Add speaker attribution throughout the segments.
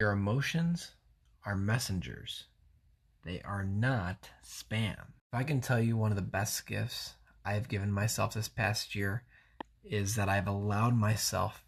Speaker 1: Your emotions are messengers. They are not spam. If I can tell you one of the best gifts I've given myself this past year is that I've allowed myself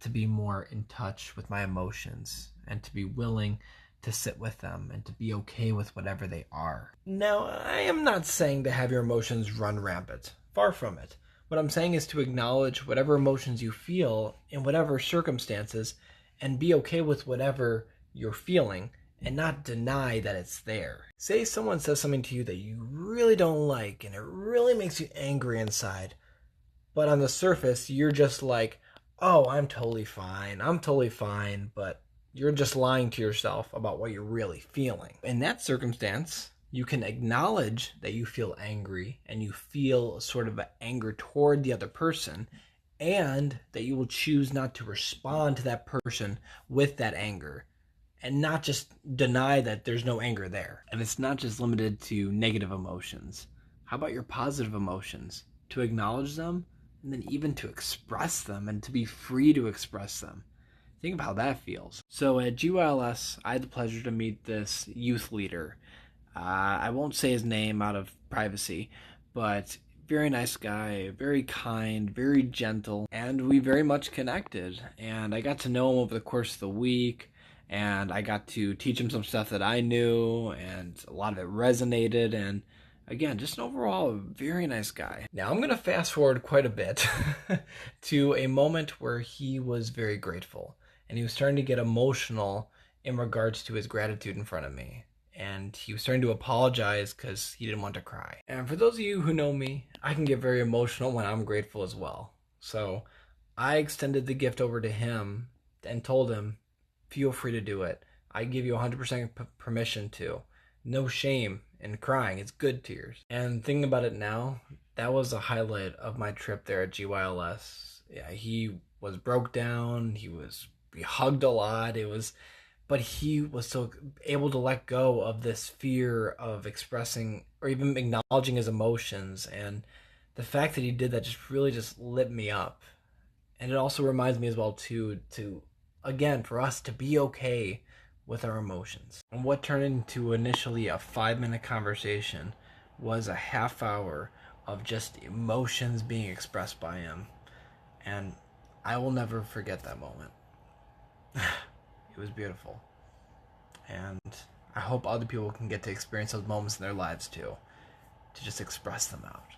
Speaker 1: to be more in touch with my emotions and to be willing to sit with them and to be okay with whatever they are. Now, I am not saying to have your emotions run rampant. Far from it. What I'm saying is to acknowledge whatever emotions you feel in whatever circumstances and be okay with whatever you're feeling and not deny that it's there. Say someone says something to you that you really don't like and it really makes you angry inside, but on the surface, you're just like, oh, I'm totally fine, but you're just lying to yourself about what you're really feeling. In that circumstance, you can acknowledge that you feel angry and you feel sort of anger toward the other person, and that you will choose not to respond to that person with that anger and not just deny that there's no anger there. And it's not just limited to negative emotions. How about your positive emotions? To acknowledge them and then even to express them and to be free to express them. Think of how that feels. So at GYLS, I had the pleasure to meet this youth leader. I won't say his name out of privacy, but very nice guy, very kind, very gentle, and we very much connected. And I got to know him over the course of the week, and I got to teach him some stuff that I knew, and a lot of it resonated, and again, just an overall very nice guy. Now I'm going to fast forward quite a bit to a moment where he was very grateful, and he was starting to get emotional in regards to his gratitude in front of me. And he was starting to apologize because he didn't want to cry. And for those of you who know me, I can get very emotional when I'm grateful as well. So I extended the gift over to him and told him, feel free to do it. I give you 100% permission to. No shame in crying. It's good tears. And thinking about it now, that was a highlight of my trip there at GYLS. Yeah, he was broke down. We hugged a lot. But he was so able to let go of this fear of expressing or even acknowledging his emotions, and the fact that he did that just really just lit me up. And it also reminds me as well too to again for us to be okay with our emotions. And what turned into initially a 5-minute conversation was a half hour of just emotions being expressed by him, and I will never forget that moment. It was beautiful. And I hope other people can get to experience those moments in their lives too, to just express them out.